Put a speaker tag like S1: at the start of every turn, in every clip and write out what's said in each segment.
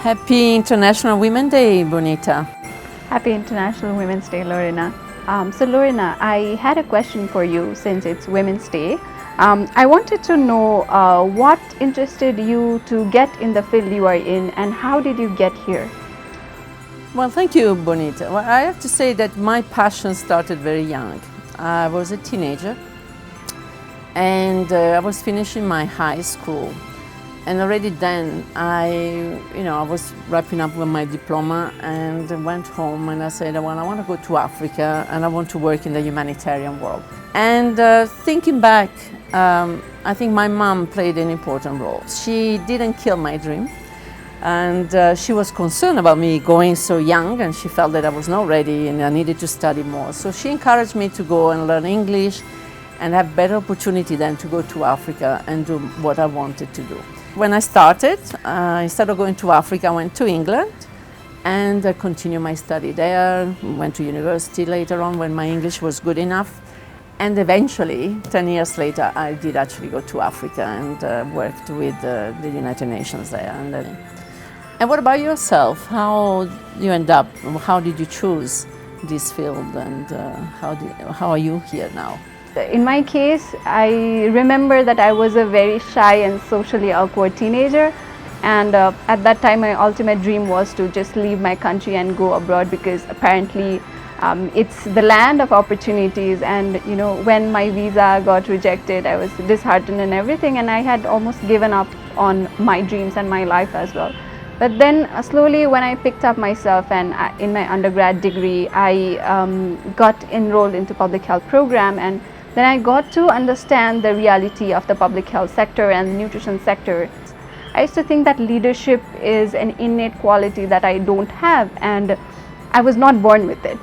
S1: Happy International Women's Day, Bonita.
S2: Happy International Women's Day, Lorena. So Lorena, I had a question for you since it's Women's Day. I wanted to know what interested you to get in the field you are in and how did you get here?
S1: Well, thank you, Bonita. Well, I have to say that my passion started very young. I was a teenager and I was finishing my high school. And already then I was wrapping up with my diploma and went home and I said, well, I want to go to Africa and I want to work in the humanitarian world. And thinking back, I think my mom played an important role. She didn't kill my dream. And she was concerned about me going so young, and she felt that I was not ready and I needed to study more. So she encouraged me to go and learn English and have better opportunity than to go to Africa and do what I wanted to do. When I started, instead of going to Africa, I went to England and I continued my study there, went to university later on when my English was good enough. And eventually, 10 years later, I did actually go to Africa and worked with the United Nations there. And what about yourself? How you end up? How did you choose this field, and how are you here now?
S2: In my case, I remember that I was a very shy and socially awkward teenager, and at that time my ultimate dream was to just leave my country and go abroad, because apparently it's the land of opportunities. And when my visa got rejected, I was disheartened and everything, and I had almost given up on my dreams and my life as well. But then slowly, when I picked up myself and in my undergrad degree, I got enrolled into public health program, and then I got to understand the reality of the public health sector and the nutrition sector. I used to think that leadership is an innate quality that I don't have, and I was not born with it.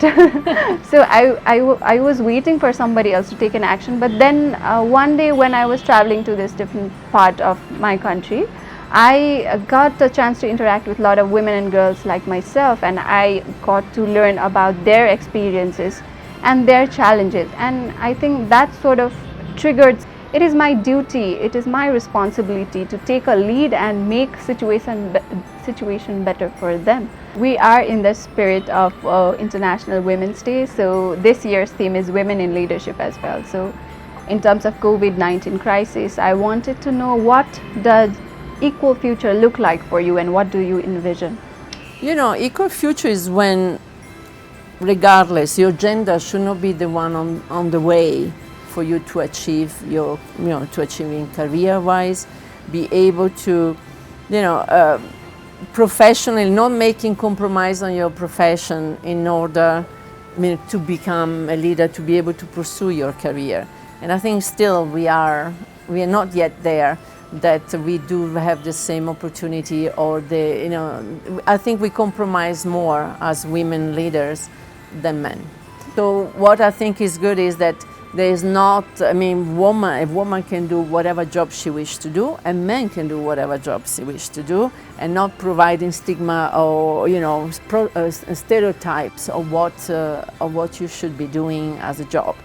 S2: So I was waiting for somebody else to take an action. But then one day when I was traveling to this different part of my country, I got a chance to interact with a lot of women and girls like myself, and I got to learn about their experiences and their challenges. And I think that sort of triggered, it is my duty, it is my responsibility to take a lead and make situation better for them. We are in the spirit of International Women's Day, so this year's theme is Women in Leadership as well. So in terms of COVID-19 crisis, I wanted to know, what does equal future look like for you, and what do you envision?
S1: Equal future is when, regardless, your gender should not be the one on the way for you to achieve your, to achieving career-wise, be able to, professionally, not making compromise on your profession in order, to become a leader, to be able to pursue your career. And I think still we are not yet there, that we do have the same opportunity, or I think we compromise more as women leaders than men. So what I think is good is that there is not, a woman can do whatever job she wishes to do, and men can do whatever job she wishes to do, and not providing stigma or stereotypes of what you should be doing as a job.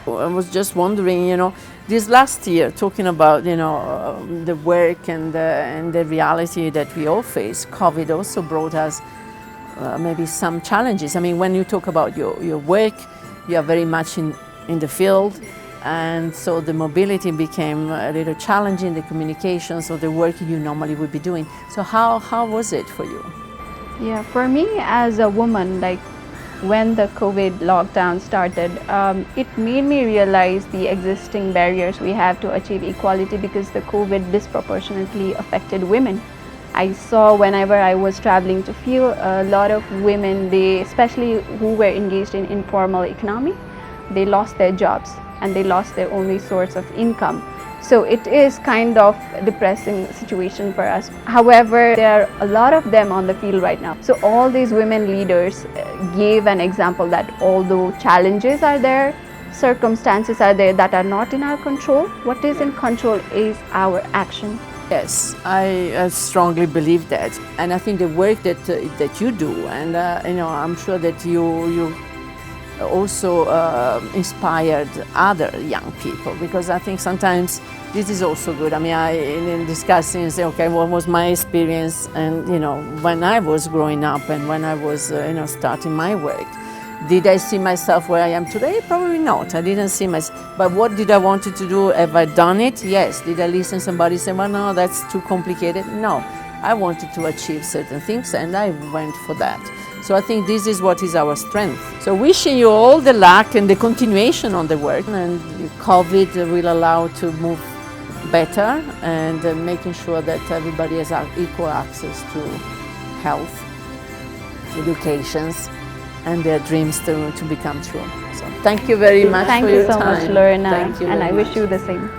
S1: I was just wondering, this last year, talking about the work and the reality that we all face, COVID also brought us maybe some challenges. When you talk about your work, you are very much in the field, and so the mobility became a little challenging, the communications, or the work you normally would be doing. So how was it for you?
S2: Yeah, for me as a woman, when the COVID lockdown started, it made me realize the existing barriers we have to achieve equality, because the COVID disproportionately affected women. I saw whenever I was traveling to field, a lot of women, especially who were engaged in informal economy, they lost their jobs and they lost their only source of income. So it is kind of a depressing situation for us. However, there are a lot of them on the field right now. So all these women leaders gave an example that although challenges are there, circumstances are there that are not in our control, what is in control is our action.
S1: Yes, I strongly believe that, and I think the work that you do, and I'm sure that you also inspired other young people, because I think sometimes this is also good. I mean, in discussing, say, okay, what was my experience, and when I was growing up and when I was starting my work. Did I see myself where I am today? Probably not. I didn't see myself. But what did I want to do? Have I done it? Yes. Did I listen to somebody say, well, no, that's too complicated? No. I wanted to achieve certain things and I went for that. So I think this is what is our strength. So wishing you all the luck and the continuation on the work. And COVID will allow to move better and making sure that everybody has equal access to health, educations, and their dreams to become true. So thank you very much for your time.
S2: Thank you so much, Lorena,
S1: Thank you
S2: and I
S1: very
S2: wish you the same.